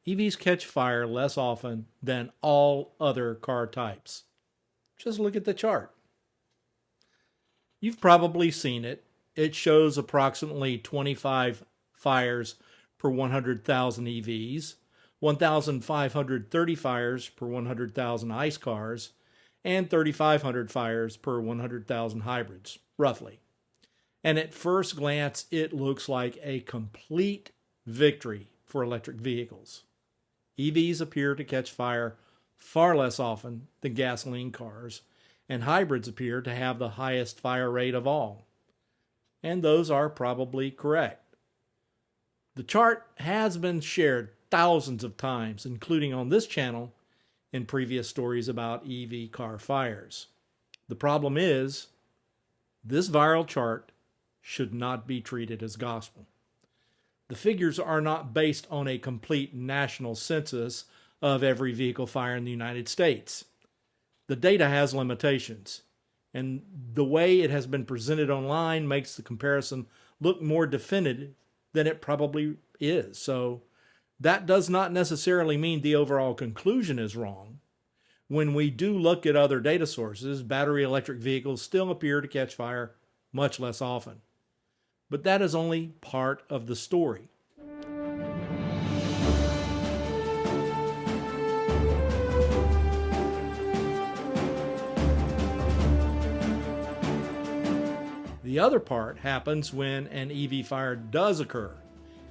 EVs catch fire less often than all other car types. Just look at the chart. You've probably seen it. It shows approximately 25 fires per 100,000 EVs, 1,530 fires per 100,000 ICE cars, and 3,500 fires per 100,000 hybrids, roughly. And at first glance, it looks like a complete victory for electric vehicles. EVs appear to catch fire far less often than gasoline cars, and hybrids appear to have the highest fire rate of all. And those are probably correct. The chart has been shared thousands of times, including on this channel in previous stories about EV car fires. The problem is, this viral chart should not be treated as gospel. The figures are not based on a complete national census of every vehicle fire in the United States. The data has limitations, and the way it has been presented online makes the comparison look more definitive than it probably is. So that does not necessarily mean the overall conclusion is wrong. When we do look at other data sources, battery electric vehicles still appear to catch fire much less often. But that is only part of the story. The other part happens when an EV fire does occur,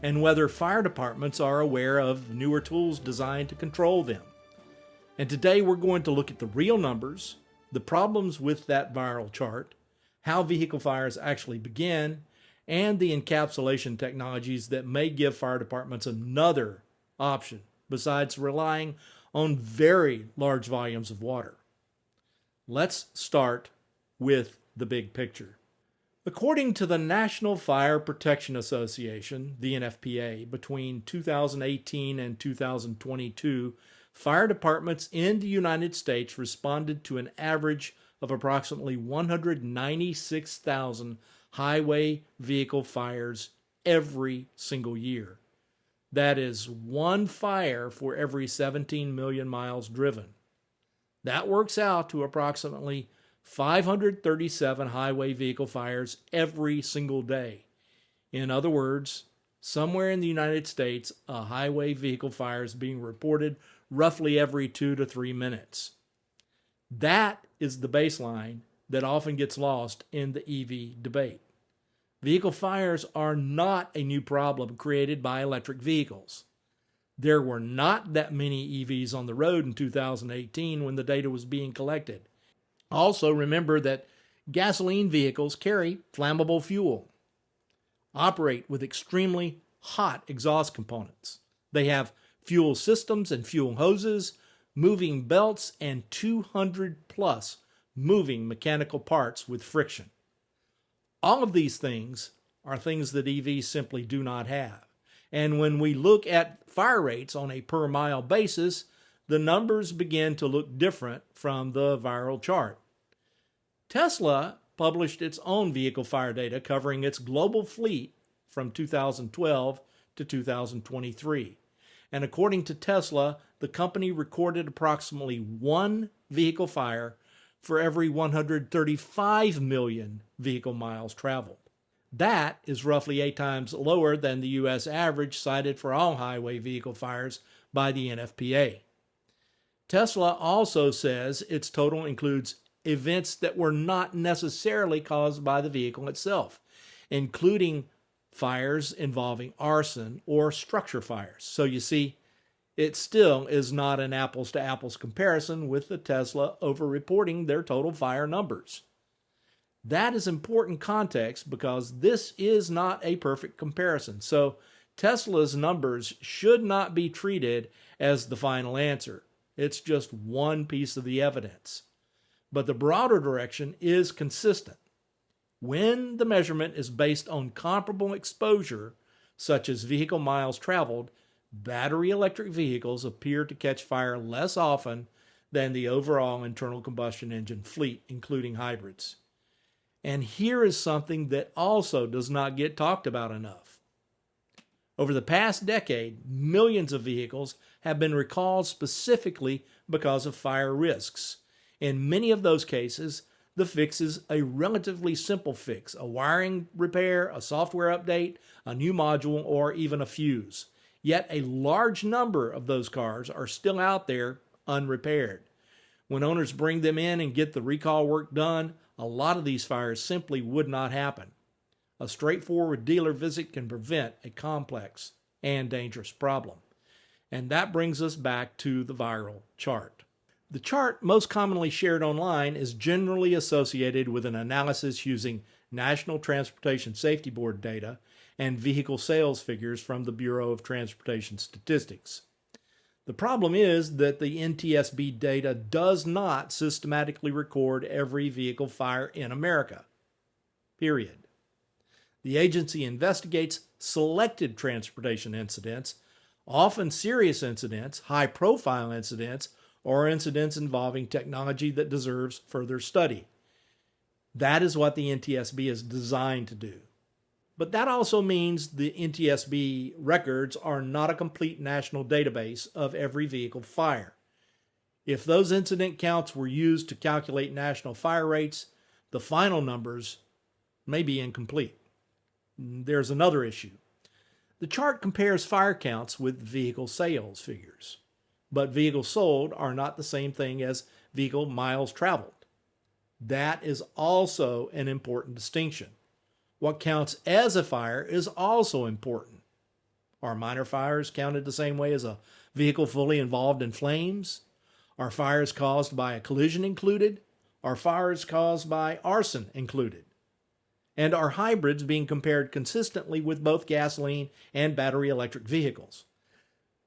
and whether fire departments are aware of newer tools designed to control them. And today we're going to look at the real numbers, the problems with that viral chart, how vehicle fires actually begin, and the encapsulation technologies that may give fire departments another option besides relying on very large volumes of water. Let's start with the big picture. According to the National Fire Protection Association, the NFPA, between 2018 and 2022, fire departments in the United States responded to an average of approximately 196,000 highway vehicle fires every single year. That is one fire for every 17 million miles driven. That works out to approximately 537 highway vehicle fires every single day. In other words, somewhere in the United States, a highway vehicle fire is being reported roughly every 2 to 3 minutes. That is the baseline that often gets lost in the EV debate. Vehicle fires are not a new problem created by electric vehicles. There were not that many EVs on the road in 2018 when the data was being collected. Also, remember that gasoline vehicles carry flammable fuel, operate with extremely hot exhaust components. They have fuel systems and fuel hoses, moving belts, and 200 plus moving mechanical parts with friction. All of these things are things that EVs simply do not have. And when we look at fire rates on a per mile basis, the numbers begin to look different from the viral chart. Tesla published its own vehicle fire data covering its global fleet from 2012 to 2023. And according to Tesla, the company recorded approximately one vehicle fire for every 135 million vehicle miles traveled. That is roughly 8 times lower than the U.S. average cited for all highway vehicle fires by the NFPA. Tesla also says its total includes events that were not necessarily caused by the vehicle itself, including fires involving arson or structure fires. So you see, it still is not an apples to apples comparison with the Tesla overreporting their total fire numbers. That is important context because this is not a perfect comparison. So Tesla's numbers should not be treated as the final answer. It's just one piece of the evidence. But the broader direction is consistent. When the measurement is based on comparable exposure, such as vehicle miles traveled, battery electric vehicles appear to catch fire less often than the overall internal combustion engine fleet, including hybrids. And here is something that also does not get talked about enough. Over the past decade, millions of vehicles have been recalled specifically because of fire risks. In many of those cases, the fix is a relatively simple fix, a wiring repair, a software update, a new module, or even a fuse. Yet a large number of those cars are still out there unrepaired. When owners bring them in and get the recall work done, a lot of these fires simply would not happen. A straightforward dealer visit can prevent a complex and dangerous problem. And that brings us back to the viral chart. The chart most commonly shared online is generally associated with an analysis using National Transportation Safety Board data and vehicle sales figures from the Bureau of Transportation Statistics. The problem is that the NTSB data does not systematically record every vehicle fire in America. Period. The agency investigates selected transportation incidents, often serious incidents, high-profile incidents, or incidents involving technology that deserves further study. That is what the NTSB is designed to do. But that also means the NTSB records are not a complete national database of every vehicle fire. If those incident counts were used to calculate national fire rates, the final numbers may be incomplete. There's another issue. The chart compares fire counts with vehicle sales figures, but vehicles sold are not the same thing as vehicle miles traveled. That is also an important distinction. What counts as a fire is also important. Are minor fires counted the same way as a vehicle fully involved in flames? Are fires caused by a collision included? Are fires caused by arson included? And are hybrids being compared consistently with both gasoline and battery electric vehicles?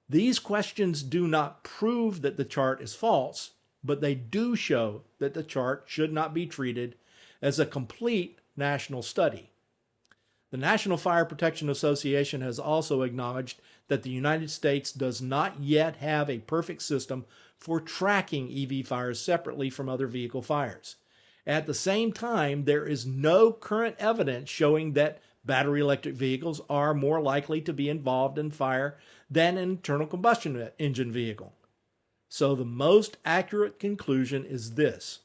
These questions do not prove that the chart is false, but they do show that the chart should not be treated as a complete national study. The National Fire Protection Association has also acknowledged that the United States does not yet have a perfect system for tracking EV fires separately from other vehicle fires. At the same time, there is no current evidence showing that battery electric vehicles are more likely to be involved in fire than an internal combustion engine vehicle. So the most accurate conclusion is this: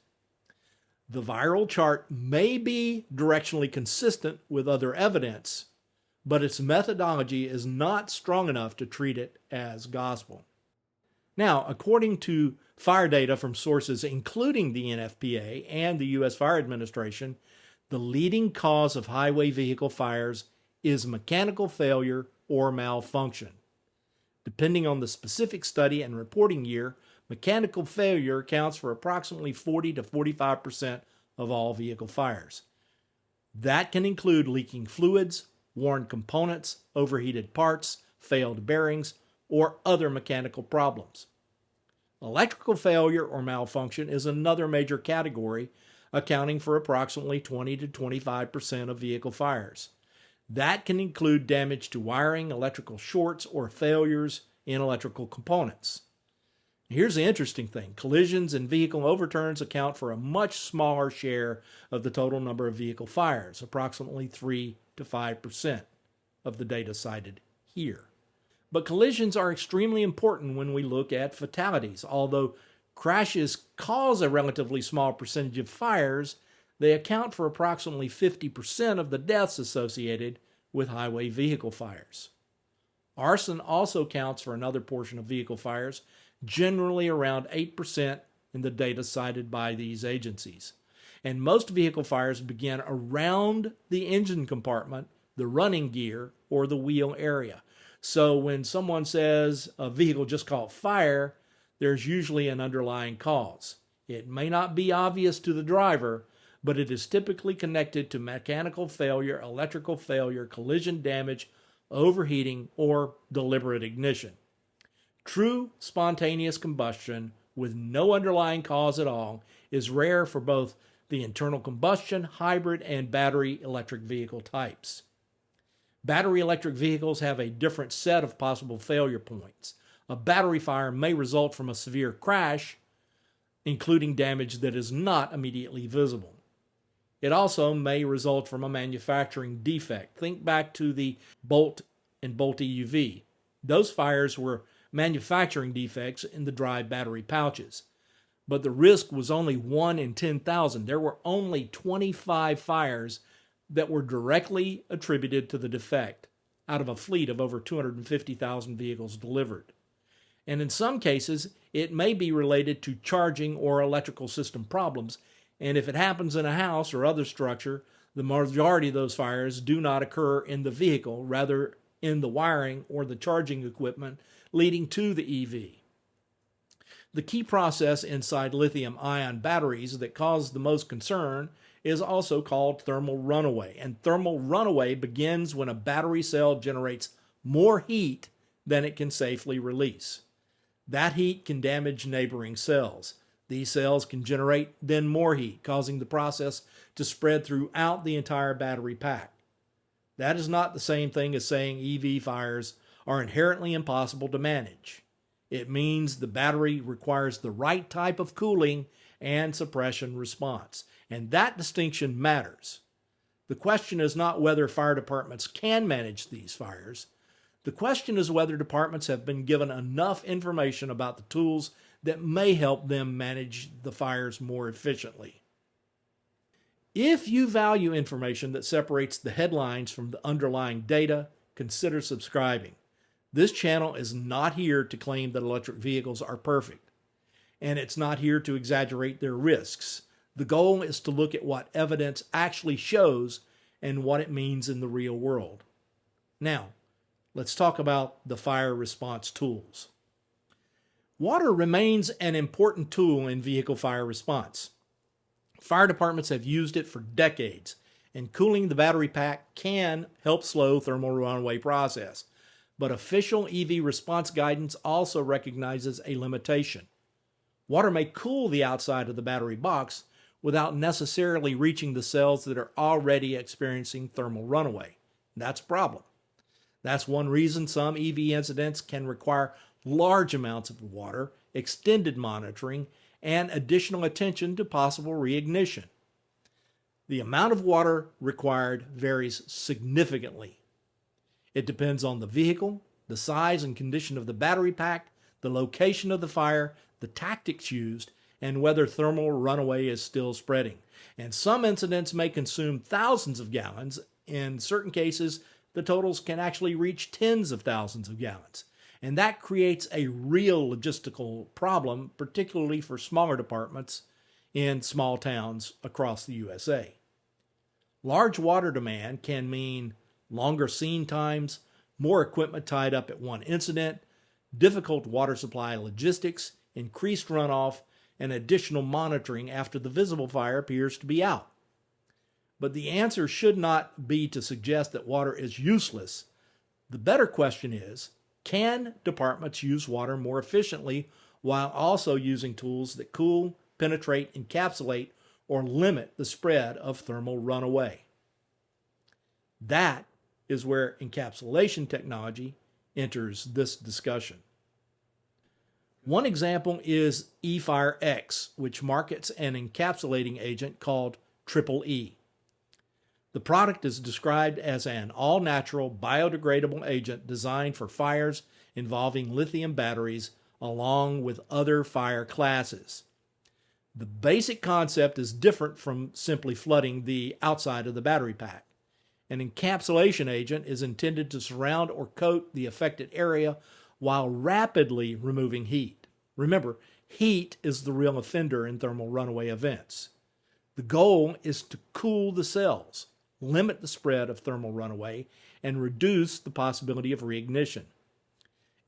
the viral chart may be directionally consistent with other evidence, but its methodology is not strong enough to treat it as gospel. Now, according to fire data from sources including the NFPA and the U.S. Fire Administration, the leading cause of highway vehicle fires is mechanical failure or malfunction. Depending on the specific study and reporting year, mechanical failure accounts for approximately 40 to 45% of all vehicle fires. That can include leaking fluids, worn components, overheated parts, failed bearings, or other mechanical problems. Electrical failure or malfunction is another major category, accounting for approximately 20 to 25% of vehicle fires. That can include damage to wiring, electrical shorts, or failures in electrical components. Here's the interesting thing. Collisions and vehicle overturns account for a much smaller share of the total number of vehicle fires, approximately 3 to 5% of the data cited here. But collisions are extremely important when we look at fatalities. Although crashes cause a relatively small percentage of fires, they account for approximately 50% of the deaths associated with highway vehicle fires. Arson also counts for another portion of vehicle fires, generally around 8% in the data cited by these agencies. And most vehicle fires begin around the engine compartment, the running gear, or the wheel area. So when someone says a vehicle just caught fire, there's usually an underlying cause. It may not be obvious to the driver, but it is typically connected to mechanical failure, electrical failure, collision damage, overheating, or deliberate ignition. True spontaneous combustion with no underlying cause at all is rare for both the internal combustion, hybrid, and battery electric vehicle types. Battery electric vehicles have a different set of possible failure points. A battery fire may result from a severe crash, including damage that is not immediately visible. It also may result from a manufacturing defect. Think back to the bolt and Bolt EUV. Those fires were manufacturing defects in the dry battery pouches. But the risk was only 1 in 10,000. There were only 25 fires that were directly attributed to the defect out of a fleet of over 250,000 vehicles delivered. And in some cases, it may be related to charging or electrical system problems. And if it happens in a house or other structure, the majority of those fires do not occur in the vehicle, rather in the wiring or the charging equipment leading to the EV. The key process inside lithium-ion batteries that cause the most concern is also called thermal runaway. And thermal runaway begins when a battery cell generates more heat than it can safely release. That heat can damage neighboring cells. These cells can generate then more heat, causing the process to spread throughout the entire battery pack. That is not the same thing as saying EV fires are inherently impossible to manage. It means the battery requires the right type of cooling and suppression response, and that distinction matters. The question is not whether fire departments can manage these fires. The question is whether departments have been given enough information about the tools that may help them manage the fires more efficiently. If you value information that separates the headlines from the underlying data, consider subscribing. This channel is not here to claim that electric vehicles are perfect, and it's not here to exaggerate their risks. The goal is to look at what evidence actually shows and what it means in the real world. Now, let's talk about the fire response tools. Water remains an important tool in vehicle fire response. Fire departments have used it for decades, and cooling the battery pack can help slow thermal runaway process. But official EV response guidance also recognizes a limitation. Water may cool the outside of the battery box without necessarily reaching the cells that are already experiencing thermal runaway. That's a problem. That's one reason some EV incidents can require large amounts of water, extended monitoring, and additional attention to possible reignition. The amount of water required varies significantly. It depends on the vehicle, the size and condition of the battery pack, the location of the fire, the tactics used, and whether thermal runaway is still spreading. And some incidents may consume thousands of gallons. In certain cases, the totals can actually reach tens of thousands of gallons. And that creates a real logistical problem, particularly for smaller departments in small towns across the USA. Large water demand can mean longer scene times, more equipment tied up at one incident, difficult water supply logistics, increased runoff, and additional monitoring after the visible fire appears to be out. But the answer should not be to suggest that water is useless. The better question is, can departments use water more efficiently while also using tools that cool, penetrate, encapsulate, or limit the spread of thermal runaway? That is where encapsulation technology enters this discussion. One example is eFireX, which markets an encapsulating agent called EEE. The product is described as an all-natural, biodegradable agent designed for fires involving lithium batteries along with other fire classes. The basic concept is different from simply flooding the outside of the battery pack. An encapsulation agent is intended to surround or coat the affected area while rapidly removing heat. Remember, heat is the real offender in thermal runaway events. The goal is to cool the cells, limit the spread of thermal runaway, and reduce the possibility of reignition.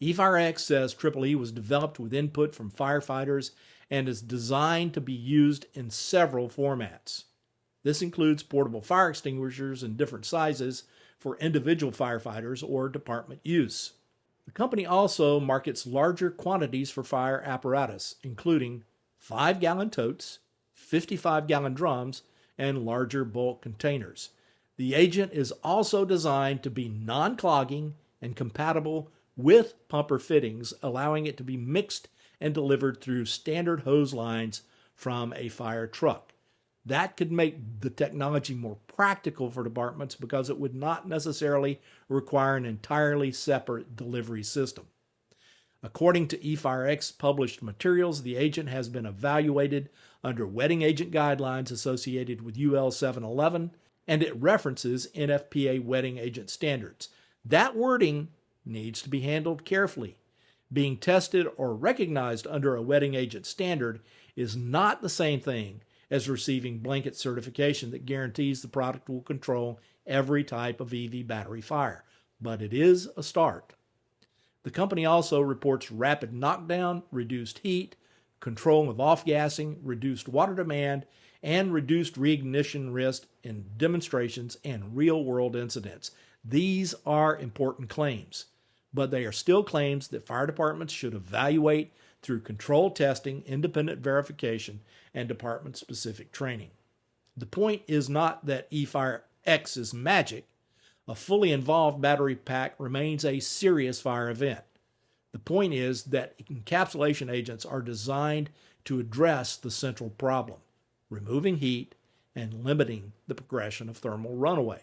eFireX says EEE was developed with input from firefighters and is designed to be used in several formats. This includes portable fire extinguishers in different sizes for individual firefighters or department use. The company also markets larger quantities for fire apparatus, including 5-gallon totes, 55-gallon drums, and larger bulk containers. The agent is also designed to be non-clogging and compatible with pumper fittings, allowing it to be mixed and delivered through standard hose lines from a fire truck. That could make the technology more practical for departments because it would not necessarily require an entirely separate delivery system. According to E-Fire-X published materials, the agent has been evaluated under wetting agent guidelines associated with UL 711, and it references NFPA wetting agent standards. That wording needs to be handled carefully. Being tested or recognized under a wetting agent standard is not the same thing as receiving blanket certification that guarantees the product will control every type of EV battery fire, but it is a start. The company also reports rapid knockdown, reduced heat, control of off-gassing, reduced water demand, and reduced reignition risk in demonstrations and real-world incidents. These are important claims, but they are still claims that fire departments should evaluate through controlled testing, independent verification, and department-specific training. The point is not that E-Fire-X is magic. A fully involved battery pack remains a serious fire event. The point is that encapsulation agents are designed to address the central problem, removing heat and limiting the progression of thermal runaway.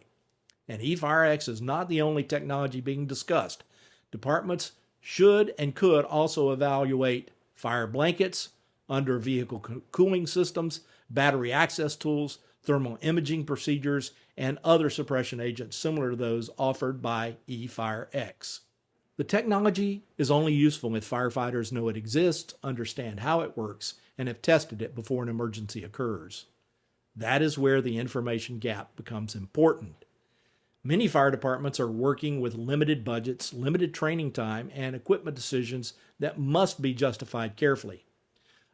And E-Fire-X is not the only technology being discussed. Departments should and could also evaluate fire blankets, under vehicle cooling systems, battery access tools, thermal imaging procedures, and other suppression agents similar to those offered by E-Fire-X. The technology is only useful if firefighters know it exists, understand how it works, and have tested it before an emergency occurs. That is where the information gap becomes important. Many fire departments are working with limited budgets, limited training time, and equipment decisions that must be justified carefully.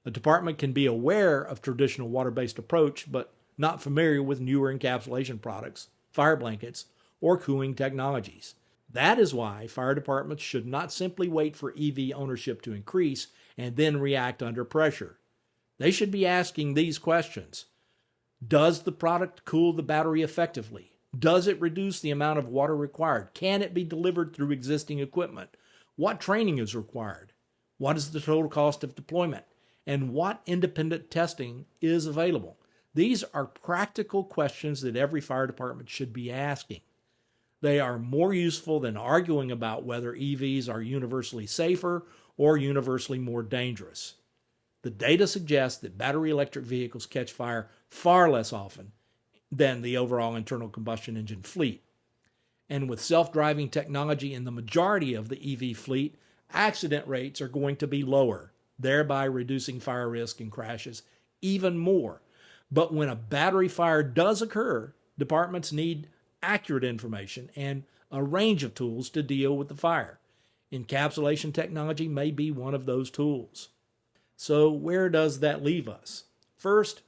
A department can be aware of traditional water-based approach, but not familiar with newer encapsulation products, fire blankets, or cooling technologies. That is why fire departments should not simply wait for EV ownership to increase and then react under pressure. They should be asking these questions. Does the product cool the battery effectively? Does it reduce the amount of water required? Can it be delivered through existing equipment? What training is required? What is the total cost of deployment? And what independent testing is available? These are practical questions that every fire department should be asking. They are more useful than arguing about whether EVs are universally safer or universally more dangerous. The data suggests that battery electric vehicles catch fire far less often than the overall internal combustion engine fleet. And with self-driving technology in the majority of the EV fleet, accident rates are going to be lower, thereby reducing fire risk and crashes even more. But when a battery fire does occur, departments need accurate information and a range of tools to deal with the fire. Encapsulation technology may be one of those tools. So where does that leave us? First,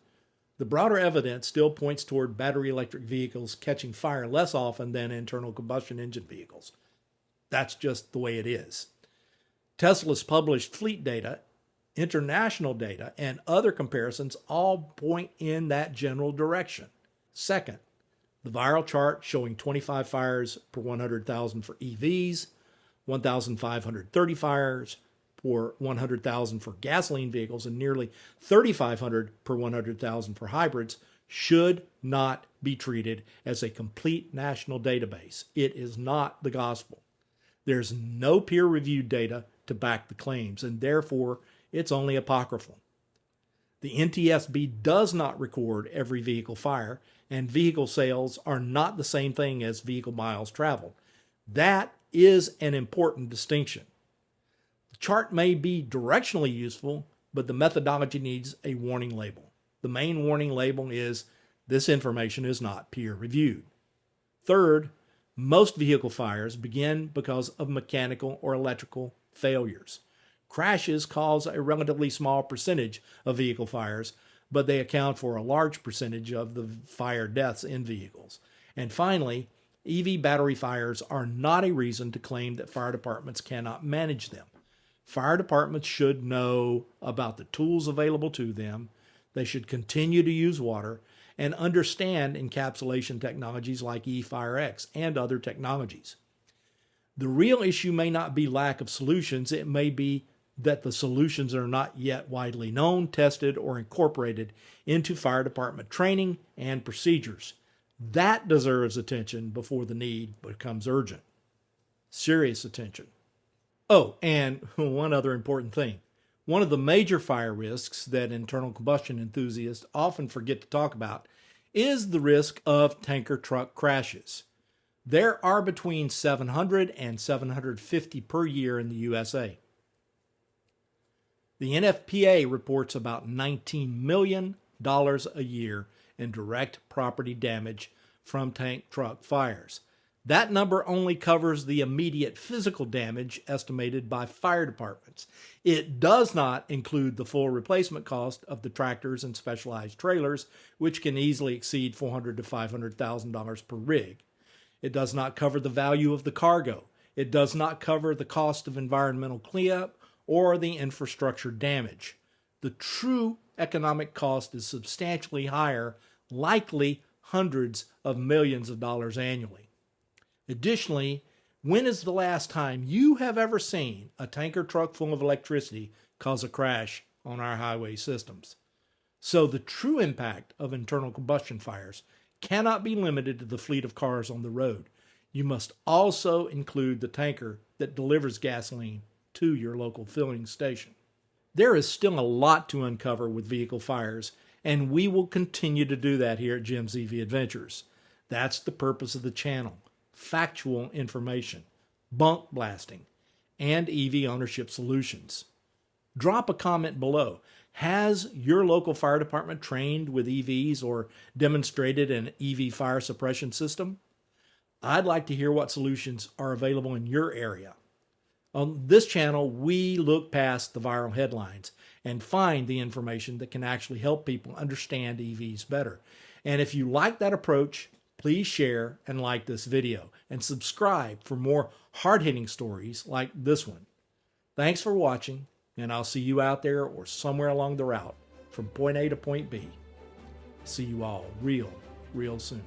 the broader evidence still points toward battery electric vehicles catching fire less often than internal combustion engine vehicles. That's just the way it is. Tesla's published fleet data, international data, and other comparisons all point in that general direction. Second, the viral chart showing 25 fires per 100,000 for EVs, 1,530 fires per 100,000 for gasoline vehicles, and nearly 3,500 per 100,000 for hybrids should not be treated as a complete national database. It is not the gospel. There's no peer-reviewed data to back the claims, and therefore it's only apocryphal. The NTSB does not record every vehicle fire, and vehicle sales are not the same thing as vehicle miles traveled. That is an important distinction. The chart may be directionally useful, but the methodology needs a warning label. The main warning label is, this information is not peer-reviewed. Third, most vehicle fires begin because of mechanical or electrical failures. Crashes cause a relatively small percentage of vehicle fires, but they account for a large percentage of the fire deaths in vehicles. And finally, EV battery fires are not a reason to claim that fire departments cannot manage them. Fire departments should know about the tools available to them. They should continue to use water and understand encapsulation technologies like E-Fire-X and other technologies. The real issue may not be lack of solutions, it may be that the solutions are not yet widely known, tested, or incorporated into fire department training and procedures. That deserves attention before the need becomes urgent. Serious attention. Oh, and one other important thing. One of the major fire risks that internal combustion enthusiasts often forget to talk about is the risk of tanker truck crashes. There are between 700 and 750 per year in the USA. The NFPA reports about $19 million a year in direct property damage from tank truck fires. That number only covers the immediate physical damage estimated by fire departments. It does not include the full replacement cost of the tractors and specialized trailers, which can easily exceed $400,000 to $500,000 per rig. It does not cover the value of the cargo. It does not cover the cost of environmental cleanup or the infrastructure damage. The true economic cost is substantially higher, likely hundreds of millions of dollars annually. Additionally, when is the last time you have ever seen a tanker truck full of electricity cause a crash on our highway systems? So the true impact of internal combustion fires cannot be limited to the fleet of cars on the road. You must also include the tanker that delivers gasoline to your local filling station. There is still a lot to uncover with vehicle fires, and we will continue to do that here at Jim's EV Adventures. That's the purpose of the channel. Factual information, bunk blasting, and EV ownership solutions. Drop a comment below. Has your local fire department trained with EVs or demonstrated an EV fire suppression system? I'd like to hear what solutions are available in your area. On this channel, we look past the viral headlines and find the information that can actually help people understand EVs better. And if you like that approach, please share and like this video and subscribe for more hard-hitting stories like this one. Thanks for watching, and I'll see you out there or somewhere along the route from point A to point B. See you all real soon.